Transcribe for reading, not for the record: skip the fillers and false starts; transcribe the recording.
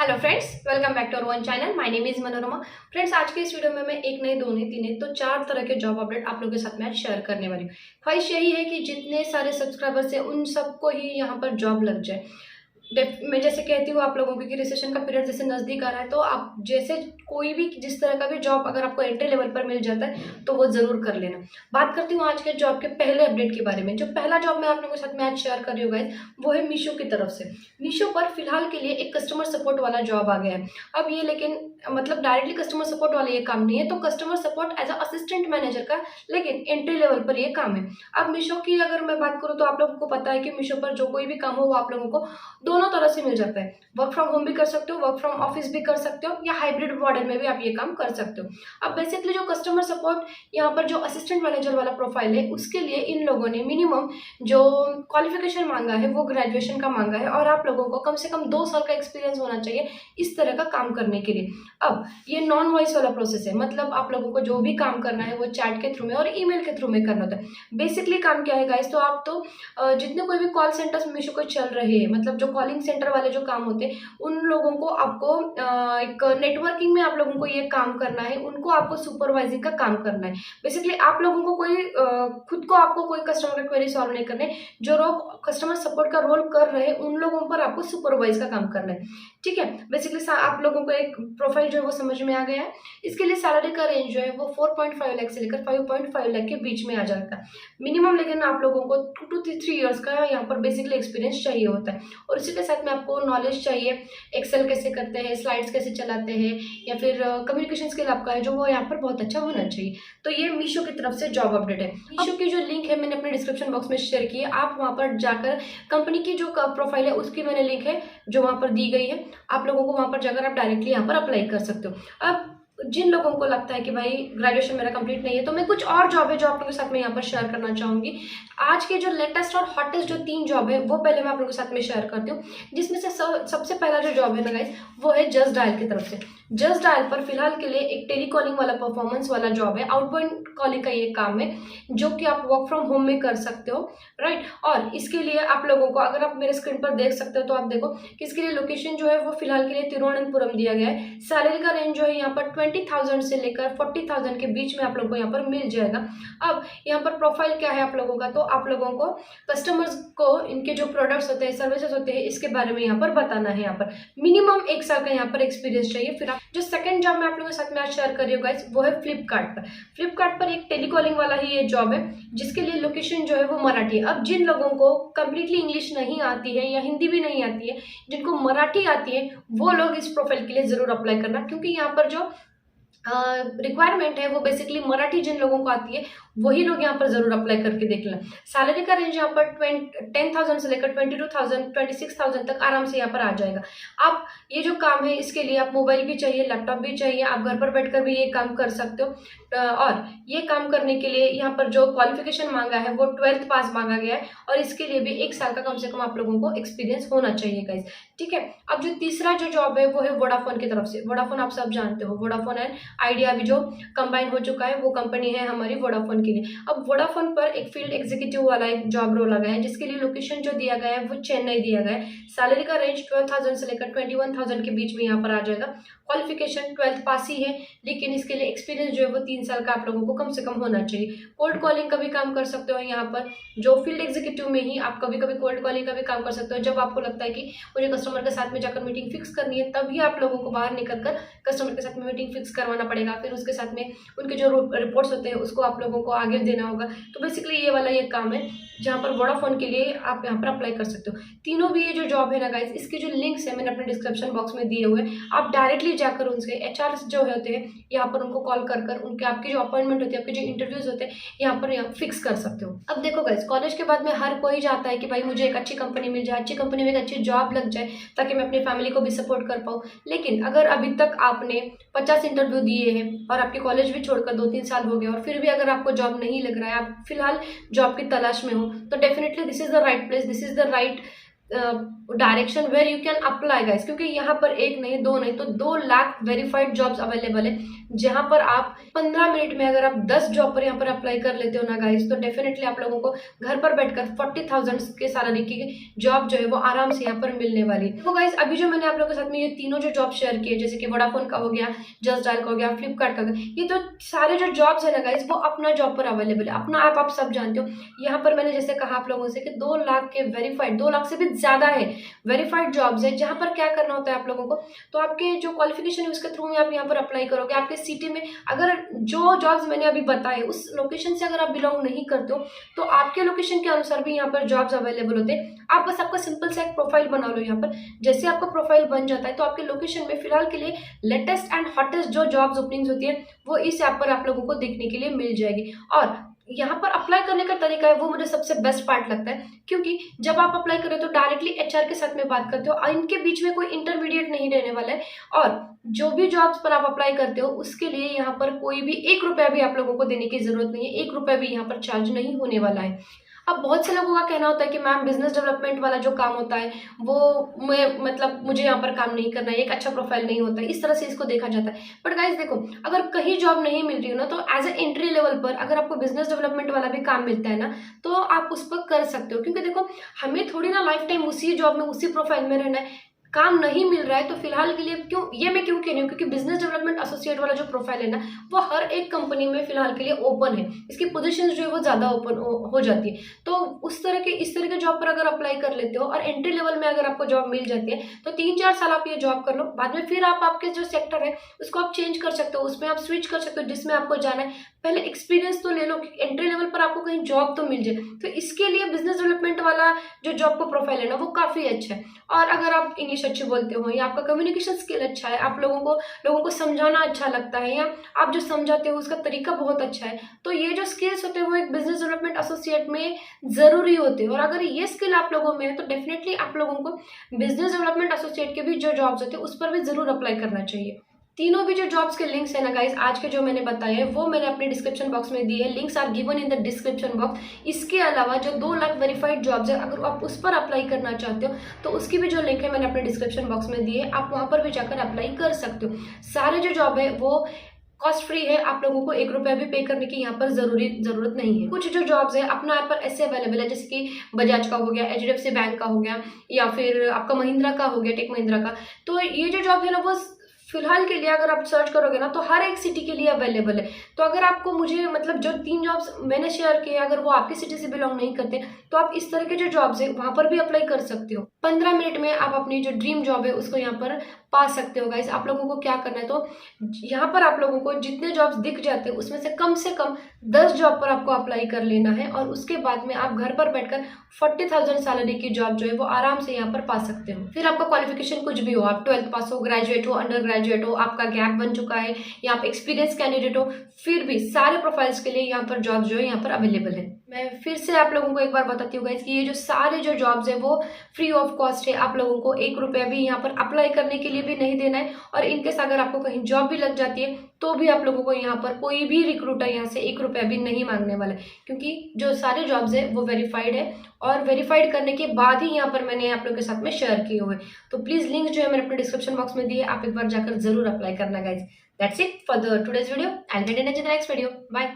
Hello friends, welcome back to our one channel. My name is Manorama. Friends, आज के इस video में मैं एक नहीं, दो नहीं, तीन नहीं तो चार तरह के जॉब अपडेट आप लोगों के साथ में आज शेयर करने वाली हूँ। ख्वाहिश यही है कि जितने सारे सब्सक्राइबर्स हैं उन सबको ही यहाँ पर जॉब लग जाए। मैं जैसे कहती हूँ आप लोगों को कि रिसेशन का पीरियड जैसे नज़दीक आ रहा है, तो आप जैसे कोई भी जिस तरह का भी जॉब अगर आपको एंट्री लेवल पर मिल जाता है तो वो ज़रूर कर लेना। बात करती हूँ आज के जॉब के पहले अपडेट के बारे में। जो पहला जॉब मैं आप लोगों के साथ में आज शेयर कर रही हूँ गाइस, वो है मीशो की तरफ से। मीशो पर फिलहाल के लिए एक कस्टमर सपोर्ट वाला जॉब आ गया है। अब ये लेकिन मतलब डायरेक्टली कस्टमर सपोर्ट वाला ये काम नहीं है, तो customer support as a assistant manager का, लेकिन एंट्री लेवल पर ये काम है। अब मीशो की अगर मैं बात करूँ तो आप लोगों को पता है कि मीशो पर जो कोई भी काम हो वो आप लोगों को दोनों तरह से मिल जाता है। वर्क फ्रॉम होम भी कर सकते हो, वर्क फ्रॉम ऑफिस भी कर सकते हो, या हाइब्रिड मॉडल में भी आप ये काम कर सकते हो। अब बेसिकली जो कस्टमर सपोर्ट यहाँ पर जो असिस्टेंट मैनेजर वाला प्रोफाइल है, उसके लिए इन लोगों ने मिनिमम जो क्वालिफिकेशन मांगा है वो ग्रेजुएशन का मांगा है, और आप लोगों को कम से कम 2 साल का एक्सपीरियंस होना चाहिए इस तरह का काम करने के लिए। अब ये नॉन वॉइस वाला प्रोसेस है, मतलब आप लोगों को जो भी काम करना है वो चैट के थ्रू में और ईमेल के थ्रू में करना होता है। बेसिकली काम क्या है गाइस, तो आप तो जितने कोई भी कॉल सेंटर्स मीशो को चल रहे हैं, मतलब जो कॉलिंग सेंटर वाले जो काम होते हैं, उन लोगों को आपको एक नेटवर्किंग में आप लोगों को ये काम करना है, उनको आपको सुपरवाइजिंग का काम करना है। बेसिकली आप लोगों को कोई खुद को आपको कोई कस्टमर का क्वेरी सॉल्व नहीं करने, जो लोग कस्टमर सपोर्ट का रोल कर रहे हैं उन लोगों पर आपको सुपरवाइज का काम करना है। ठीक है, बेसिकली आप लोगों को एक प्रोफाइल जो है वो समझ में आ गया है। इसके लिए सैलरी का रेंज जो है वो 4.5 लाख से लेकर 5.5 लाख के बीच में आ जाता है मिनिमम, लेकिन आप लोगों को 2 to 3 इयर्स का यहाँ पर बेसिकली एक्सपीरियंस चाहिए होता है। और इसी के साथ में आपको नॉलेज चाहिए, एक्सेल कैसे करते हैं, स्लाइड्स कैसे चलाते हैं, या फिर कम्युनिकेशन स्किल आपका है जो वो यहाँ पर बहुत अच्छा होना चाहिए। तो ये मीशो की तरफ से जॉब अपडेट है। मीशो की जो लिंक है मैंने अपने डिस्क्रिप्शन बॉक्स में शेयर की है, आप वहाँ पर जाकर कंपनी की जो प्रोफाइल है उसकी मैंने लिंक है जो वहाँ पर दी गई है, आप लोगों को वहाँ पर जाकर आप डायरेक्टली यहाँ पर अप्लाई कर सकते हो। अब जिन लोगों को लगता है कि भाई ग्रेजुएशन मेरा कंप्लीट नहीं है, तो मैं कुछ और जॉब है जो आप लोगों के साथ में यहाँ पर शेयर करना चाहूँगी। आज के जो लेटेस्ट और हॉटेस्ट जो 3 जॉब है वो पहले मैं आप लोगों के साथ में शेयर करती हूँ, जिसमें से सबसे पहला जो जॉब है ना गाइस, वो है जस्ट डायल की तरफ से। जस्ट डायल पर फिलहाल के लिए एक टेलीकॉलिंग वाला परफॉर्मेंस वाला जॉब है, आउटबाउंड कॉलिंग का ये काम है जो कि आप वर्क फ्रॉम होम में कर सकते हो, राइट। और इसके लिए आप लोगों को, अगर आप मेरे स्क्रीन पर देख सकते हो तो आप देखो कि इसके लिए लोकेशन जो है वो फिलहाल के लिए तिरुवनंतपुरम दिया गया है। सैलरी का रेंज जो है यहाँ पर 20,000 से लेकर 40,000 के बीच में आप लोगों को यहाँ पर मिल जाएगा। अब यहाँ पर प्रोफाइल क्या है आप लोगों का, तो आप लोगों को कस्टमर्स को इनके जो प्रोडक्ट्स होते हैं, सर्विसेज होते हैं, इसके बारे में यहाँ पर बताना है। यहाँ पर मिनिमम 1 साल का यहाँ पर एक्सपीरियंस चाहिए। फिर जो सेकंड जॉब मैं आप लोगों के साथ में आज शेयर कर रही हूँ गाइस, वो है फ्लिपकार्ट पर। फ्लिपकार्ट पर एक टेलीकॉलिंग वाला ही ये जॉब है, जिसके लिए लोकेशन जो है वो मराठी है। अब जिन लोगों को कंप्लीटली इंग्लिश नहीं आती है या हिंदी भी नहीं आती है, जिनको मराठी आती है, वो लोग इस प्रोफाइल के लिए जरूर अप्लाई करना, क्योंकि यहाँ पर जो रिक्वायरमेंट है वो बेसिकली मराठी जिन लोगों को आती है वही लोग यहाँ पर जरूर अप्लाई करके देख लें। सैलरी का रेंज यहाँ पर 10,000 से लेकर 22,000 26,000 तक आराम से यहाँ पर आ जाएगा। आप ये जो काम है इसके लिए आप मोबाइल भी चाहिए, लैपटॉप भी चाहिए, आप घर पर बैठकर भी ये काम कर सकते हो। और ये काम करने के लिए यहाँ पर जो क्वालिफिकेशन मांगा है वो 12th पास मांगा गया है, और इसके लिए भी 1 साल का कम से कम आप लोगों को एक्सपीरियंस होना चाहिए गाइस। ठीक है, अब जो तीसरा जो जॉब है वो है वोडाफोन की तरफ से। वोडाफोन आप सब जानते हो, वोडाफोन एंड आइडिया अभी जो कंबाइन हो चुका है वो कंपनी है हमारी वोडाफोन के लिए। अब वोडाफोन पर एक फील्ड एग्जीक्यूटिव वाला एक जॉब रोल लगा है, जिसके लिए लोकेशन जो दिया गया है वो चेन्नई दिया गया है। सैलरी का रेंज 12,000 से लेकर 21,000 के बीच में यहाँ पर आ जाएगा। क्वालिफिकेशन 12th पास ही है, लेकिन इसके लिए एक्सपीरियंस जो है वो 3 साल का आप लोगों को कम से कम होना चाहिए। कोल्ड कॉलिंग का भी काम कर सकते हो यहाँ पर, जो फील्ड एग्जीक्यूटिव में ही आप कभी कभी कोल्ड कॉलिंग का भी काम कर सकते हो। जब आपको लगता है कि मुझे कस्टमर के साथ में जाकर मीटिंग फिक्स करनी है, तभी आप लोगों को बाहर निकल कर कस्टमर के साथ में मीटिंग फिक्स करवाना पड़ेगा, फिर उसके साथ में उनके जो रिपोर्ट्स होते हैं उसको आप लोगों को आगे देना होगा। तो बेसिकली ये वाला ये काम है जहाँ पर वोडाफोन के लिए आप यहाँ पर अप्लाई कर सकते हो। तीनों भी ये जो जॉब है ना गाइस, इसके जो लिंक्स है मैंने अपने डिस्क्रिप्शन बॉक्स में दिए हुए, आप डायरेक्टली जाकर उनसे एचआर जो होते हैं यहाँ पर उनको कॉल कर कर उनके आपकी जो अपॉइंटमेंट होती है, आपके जो इंटरव्यूज होते हैं यहाँ पर फिक्स कर सकते हो। अब देखो गाइस, कॉलेज के बाद में हर कोई चाहता है कि भाई मुझे एक अच्छी कंपनी मिल जाए, अच्छी कंपनी में एक अच्छी जॉब लग जाए, ताकि मैं अपनी फैमिली को भी सपोर्ट कर पाऊँ। लेकिन अगर अभी तक आपने 50 इंटरव्यू दिए हैं और आपके कॉलेज भी छोड़कर 2-3 साल हो गए, और फिर भी अगर आपको जॉब नहीं लग रहा है, आप फिलहाल जॉब की तलाश में हो, तो definitely this is the right place, this is the right direction where you can apply guys, क्योंकि यहाँ पर एक नहीं दो नहीं तो 2 लाख वेरीफाइड जॉब्स अवेलेबल है, जहां पर आप 15 मिनट में अगर आप 10 जॉब पर यहाँ पर अप्लाई कर लेते हो ना गाइस, तो डेफिनेटली आप लोगों को घर पर बैठकर 40,000 के सैलरी की जॉब जो है वो आराम से यहाँ पर मिलने वाली है। तो गाइस अभी जो मैंने आप लोगों के साथ में ये तीनों जो जॉब शेयर किए, जैसे कि वोडाफोन का हो गया, जस्ट डायल का हो गया, फ्लिपकार्ट का हो गया, ये जो सारे जो जॉब्स है ना गाइस वो अपना जॉब पर अवेलेबल है, अपना आप सब जानते हो। यहाँ पर मैंने जैसे कहा आप लोगों से कि 2 लाख के वेरीफाइड, 2 लाख से भी ज्यादा है वेरीफाइड जॉब्स है, जहां पर क्या करना होता है आप लोगों को, तो आपके जो क्वालिफिकेशन है उसके थ्रू में आप यहाँ पर अप्लाई करोगे। आपके सिटी में अगर जो जॉब्स मैंने अभी बताए उस लोकेशन से अगर आप बिलोंग नहीं करते हो तो आपके लोकेशन के अनुसार भी यहाँ पर जॉब्स अवेलेबल होते हैं। आप बस आपका सिंपल सा एक प्रोफाइल बना लो यहाँ पर, जैसे आपका प्रोफाइल बन जाता है तो आपके लोकेशन में फिलहाल के लिए लेटेस्ट एंड हॉटेस्ट जो जॉब्स ओपनिंग्स होती है वो इस ऐप पर आप लोगों को देखने के लिए मिल जाएगी। और यहाँ पर अप्लाई करने का तरीका है वो मुझे सबसे बेस्ट पार्ट लगता है, क्योंकि जब आप अप्लाई करें तो डायरेक्टली एचआर के साथ में बात करते हो, इनके बीच में कोई इंटरमीडिएट नहीं रहने वाला है। और जो भी जॉब्स पर आप अप्लाई करते हो उसके लिए यहाँ पर कोई भी 1 रुपया भी आप लोगों को देने की जरूरत नहीं है, 1 रुपया भी यहाँ पर चार्ज नहीं होने वाला है। अब बहुत से लोगों का कहना होता है कि मैम बिजनेस डेवलपमेंट वाला जो काम होता है वो मैं मतलब मुझे यहाँ पर काम नहीं करना है, एक अच्छा प्रोफाइल नहीं होता है, इस तरह से इसको देखा जाता है। बट गाइज देखो, अगर कहीं जॉब नहीं मिल रही हो ना तो एज ए एंट्री लेवल पर अगर आपको बिजनेस डेवलपमेंट वाला भी काम मिलता है ना तो आप उस पर कर सकते हो, क्योंकि देखो हमें थोड़ी ना लाइफ टाइम उसी जॉब में उसी प्रोफाइल में रहना है। काम नहीं मिल रहा है तो फिलहाल के लिए मैं क्यों कह रही हूँ, क्योंकि बिजनेस डेवलपमेंट एसोसिएट वाला जो प्रोफाइल है ना वो हर एक कंपनी में फिलहाल के लिए ओपन है, इसकी पोजीशन जो है वो ज्यादा ओपन हो जाती है। तो इस तरह के जॉब पर अगर अप्लाई कर लेते हो और एंट्री लेवल में अगर आपको जॉब मिल जाती है तो 3-4 साल आप ये जॉब कर लो, बाद में फिर आप आपके जो सेक्टर है उसको आप चेंज कर सकते हो, उसमें आप स्विच कर सकते हो जिसमें आपको जाना है। पहले एक्सपीरियंस तो ले लो, एंट्री लेवल पर आपको कहीं जॉब तो मिल जाए। तो इसके लिए बिजनेस डेवलपमेंट वाला जो जॉब का प्रोफाइल है ना वो काफी अच्छा है। और अगर आप इंग्लिश अच्छी बोलते हो या आपका कम्युनिकेशन स्किल अच्छा है, आप लोगों को समझाना अच्छा लगता है, या आप जो समझाते हो उसका तरीका बहुत अच्छा है, तो ये जो स्किल्स होते हैं वो एक बिजनेस डेवलपमेंट एसोसिएट में जरूरी होते हैं। और अगर ये स्किल आप लोगों में है तो डेफिनेटली आप लोगों को बिजनेस डेवलपमेंट एसोसिएट के भी जो जॉब्स होते हैं उस पर भी जरूर अप्लाई करना चाहिए। तीनों भी जो जॉब्स के लिंक्स है ना गाइस आज के जो मैंने बताए हैं वो मैंने अपने डिस्क्रिप्शन बॉक्स में दिए हैं, links are given in the description box. इसके अलावा जो 2 लाख वेरीफाइड जॉब्स है अगर आप उस पर अप्लाई करना चाहते हो तो उसकी भी जो लिंक है मैंने अपने डिस्क्रिप्शन बॉक्स में दी है, आप वहां पर भी जाकर अप्लाई कर सकते हो। सारे जो जॉब है वो कॉस्ट फ्री है, आप लोगों को 1 रुपया भी पे करने की यहाँ पर जरूरत नहीं है। कुछ जो जॉब्स है अपना ऐप पर ऐसे अवेलेबल है जैसे कि बजाज का हो गया, एचडीएफसी बैंक का हो गया, या फिर आपका महिंद्रा का हो गया, टेक महिंद्रा का। तो ये जो जॉब है ना वो फिलहाल के लिए अगर आप सर्च करोगे ना तो हर एक सिटी के लिए अवेलेबल है। तो अगर आपको मुझे मतलब जो 3 जॉब्स मैंने शेयर किए अगर वो आपकी सिटी से बिलोंग नहीं करते तो आप इस तरह के जो जॉब्स है वहां पर भी अप्लाई कर सकते हो। 15 मिनट में आप अपनी जो ड्रीम जॉब है उसको यहाँ पर पा सकते हो गाइस। आप लोगों को क्या करना है, तो यहाँ पर आप लोगों को जितने जॉब्स दिख जाते हैं उसमें से कम 10 जॉब पर आपको अप्लाई कर लेना है, और उसके बाद में आप घर पर बैठकर 40,000 सैलरी की जॉब जो है वो आराम से यहाँ पर पा सकते हो। फिर आपका क्वालिफिकेशन कुछ भी हो, आप 12th पास हो, ग्रेजुएट हो, अंडर ग्रेजुएट हो, आपका गैप बन चुका है, या आप एक्सपीरियंस कैंडिडेट हो, फिर भी सारे प्रोफाइल्स के लिए यहाँ पर जॉब जो है यहाँ पर अवेलेबल है। मैं फिर से आप लोगों को एक बार बताती हूँ गाइस कि ये जो सारे जो जॉब्स है वो फ्री ऑफ कॉस्ट है, आप लोगों को 1 रुपया भी यहाँ पर अप्लाई करने के लिए भी नहीं देना है। और इनकेस अगर आपको कहीं जॉब भी लग जाती है तो भी आप लोगों को यहाँ पर कोई भी रिक्रूटर यहाँ से 1 रुपया भी नहीं मांगने वाला है, क्योंकि जो सारे जॉब्स है वो वेरीफाइड है, और वेरीफाइड करने के बाद ही यहाँ पर मैंने आप लोगों के साथ में शेयर किए हुए। तो प्लीज लिंक जो है मैंने अपने डिस्क्रिप्शन बॉक्स में दिए, आप एक बार जाकर जरूर अप्लाई करना guys. That's it for the today's video, I will get in the next video, bye.